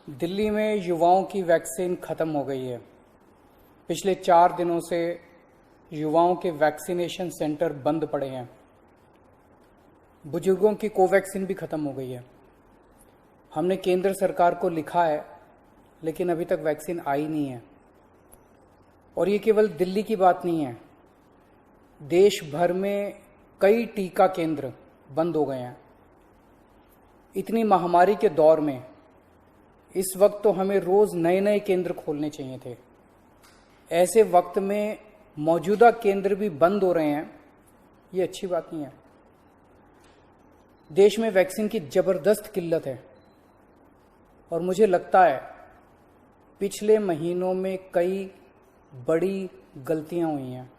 दिल्ली में युवाओं की वैक्सीन खत्म हो गई है। पिछले 4 दिनों से युवाओं के वैक्सीनेशन सेंटर बंद पड़े हैं। बुजुर्गों की कोवैक्सीन भी खत्म हो गई है। हमने केंद्र सरकार को लिखा है, लेकिन अभी तक वैक्सीन आई नहीं है। और ये केवल दिल्ली की बात नहीं है, देश भर में कई टीका केंद्र बंद हो गए हैं। इतनी महामारी के दौर में इस वक्त तो हमें रोज नए नए केंद्र खोलने चाहिए थे। ऐसे वक्त में मौजूदा केंद्र भी बंद हो रहे हैं, ये अच्छी बात नहीं है। देश में वैक्सीन की जबरदस्त किल्लत है और मुझे लगता है पिछले महीनों में कई बड़ी गलतियां हुई हैं।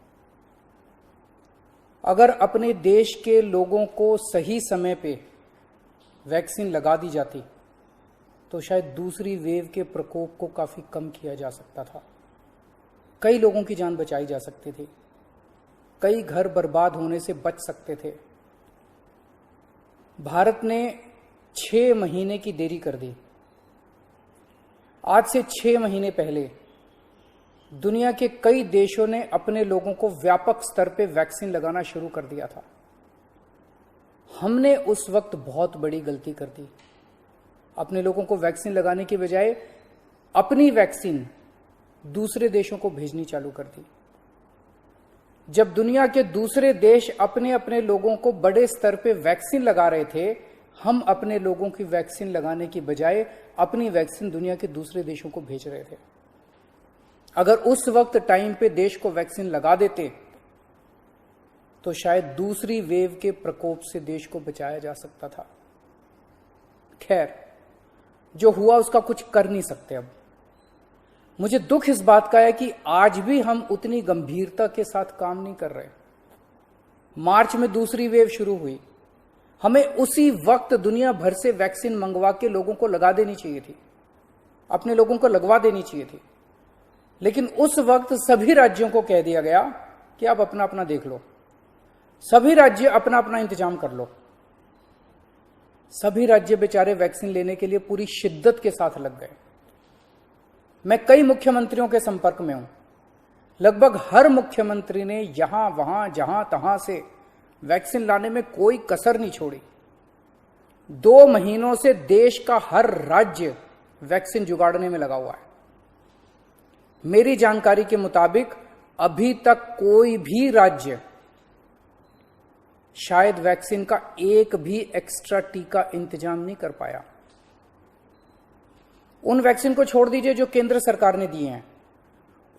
अगर अपने देश के लोगों को सही समय पे वैक्सीन लगा दी जाती तो शायद दूसरी वेव के प्रकोप को काफी कम किया जा सकता था। कई लोगों की जान बचाई जा सकती थी, कई घर बर्बाद होने से बच सकते थे। भारत ने 6 महीने की देरी कर दी। आज से 6 महीने पहले दुनिया के कई देशों ने अपने लोगों को व्यापक स्तर पे वैक्सीन लगाना शुरू कर दिया था। हमने उस वक्त बहुत बड़ी गलती कर दी। अपने लोगों को वैक्सीन लगाने की बजाय अपनी वैक्सीन दूसरे देशों को भेजनी चालू कर दी। जब दुनिया के दूसरे देश अपने अपने लोगों को बड़े स्तर पे वैक्सीन लगा रहे थे, हम अपने लोगों की वैक्सीन लगाने की बजाय अपनी वैक्सीन दुनिया के दूसरे देशों को भेज रहे थे। अगर उस वक्त टाइम पे देश को वैक्सीन लगा देते तो शायद दूसरी वेव के प्रकोप से देश को बचाया जा सकता था। खैर, जो हुआ उसका कुछ कर नहीं सकते। अब मुझे दुख इस बात का है कि आज भी हम उतनी गंभीरता के साथ काम नहीं कर रहे। मार्च में दूसरी वेव शुरू हुई, हमें उसी वक्त दुनिया भर से वैक्सीन मंगवा के लोगों को लगा देनी चाहिए थी, अपने लोगों को लगवा देनी चाहिए थी। लेकिन उस वक्त सभी राज्यों को कह दिया गया कि आप अपना अपना देख लो, सभी राज्य अपना अपना इंतजाम कर लो। सभी राज्य बेचारे वैक्सीन लेने के लिए पूरी शिद्दत के साथ लग गए। मैं कई मुख्यमंत्रियों के संपर्क में हूं। लगभग हर मुख्यमंत्री ने यहां वहां जहां तहां से वैक्सीन लाने में कोई कसर नहीं छोड़ी। 2 महीनों से देश का हर राज्य वैक्सीन जुगाड़ने में लगा हुआ है। मेरी जानकारी के मुताबिक अभी तक कोई भी राज्य शायद वैक्सीन का एक भी एक्स्ट्रा टीका इंतजाम नहीं कर पाया। उन वैक्सीन को छोड़ दीजिए जो केंद्र सरकार ने दिए हैं,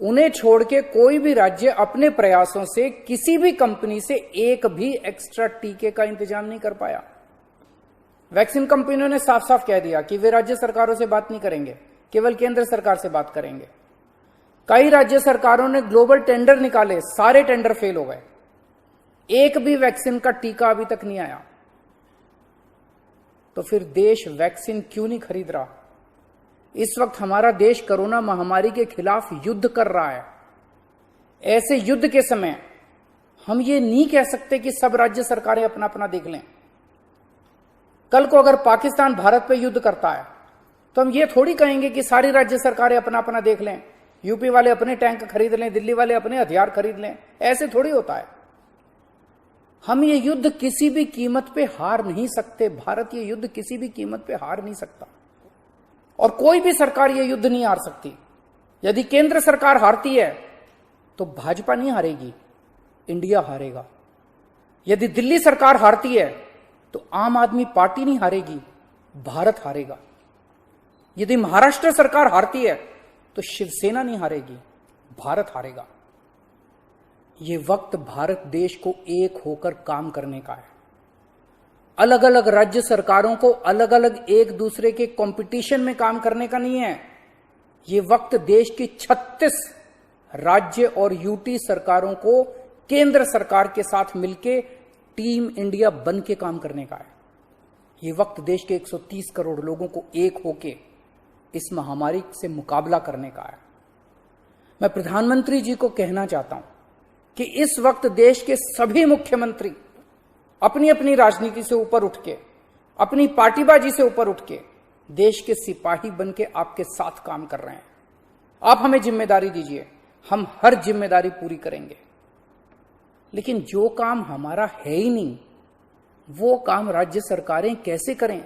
उन्हें छोड़ के कोई भी राज्य अपने प्रयासों से किसी भी कंपनी से एक भी एक्स्ट्रा टीके का इंतजाम नहीं कर पाया। वैक्सीन कंपनियों ने साफ साफ कह दिया कि वे राज्य सरकारों से बात नहीं करेंगे, केवल केंद्र सरकार से बात करेंगे। कई राज्य सरकारों ने ग्लोबल टेंडर निकाले, सारे टेंडर फेल हो गए। एक भी वैक्सीन का टीका अभी तक नहीं आया। तो फिर देश वैक्सीन क्यों नहीं खरीद रहा? इस वक्त हमारा देश कोरोना महामारी के खिलाफ युद्ध कर रहा है। ऐसे युद्ध के समय हम ये नहीं कह सकते कि सब राज्य सरकारें अपना अपना देख लें। कल को अगर पाकिस्तान भारत पे युद्ध करता है तो हम ये थोड़ी कहेंगे कि सारी राज्य सरकारें अपना अपना देख लें, यूपी वाले अपने टैंक खरीद लें, दिल्ली वाले अपने हथियार खरीद लें। ऐसे थोड़ी होता है। हम ये युद्ध किसी भी कीमत पे हार नहीं सकते। भारत ये युद्ध किसी भी कीमत पे हार नहीं सकता और कोई भी सरकार ये युद्ध नहीं हार सकती। यदि केंद्र सरकार हारती है तो भाजपा नहीं हारेगी, इंडिया हारेगा। यदि दिल्ली सरकार हारती है तो आम आदमी पार्टी नहीं हारेगी, भारत हारेगा। यदि महाराष्ट्र सरकार हारती है तो शिवसेना नहीं हारेगी, भारत हारेगा। ये वक्त भारत देश को एक होकर काम करने का है। अलग अलग राज्य सरकारों को अलग अलग एक दूसरे के कंपटीशन में काम करने का नहीं है। ये वक्त देश की 36 राज्य और यूटी सरकारों को केंद्र सरकार के साथ मिलके टीम इंडिया बन के काम करने का है। ये वक्त देश के 130 करोड़ लोगों को एक होके इस महामारी से मुकाबला करने का है। मैं प्रधानमंत्री जी को कहना चाहता हूं कि इस वक्त देश के सभी मुख्यमंत्री अपनी अपनी राजनीति से ऊपर उठ के, अपनी पार्टीबाजी से ऊपर उठ के देश के सिपाही बन के आपके साथ काम कर रहे हैं। आप हमें जिम्मेदारी दीजिए, हम हर जिम्मेदारी पूरी करेंगे। लेकिन जो काम हमारा है ही नहीं, वो काम राज्य सरकारें कैसे करें?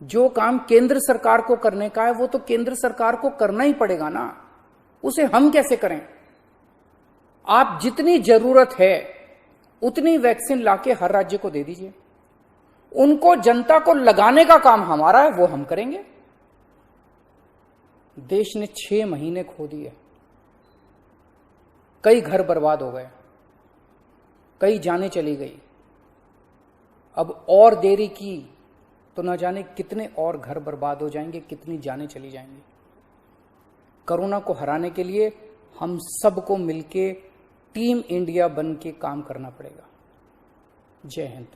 जो काम केंद्र सरकार को करने का है वो तो केंद्र सरकार को करना ही पड़ेगा ना, उसे हम कैसे करें? आप जितनी जरूरत है उतनी वैक्सीन लाके हर राज्य को दे दीजिए, उनको जनता को लगाने का काम हमारा है, वो हम करेंगे। देश ने 6 महीने खो दिए, कई घर बर्बाद हो गए, कई जानें चली गई। अब और देरी की तो न जाने कितने और घर बर्बाद हो जाएंगे, कितनी जानें चली जाएंगी। कोरोना को हराने के लिए हम सबको मिलके टीम इंडिया बन के काम करना पड़ेगा। जय हिंद।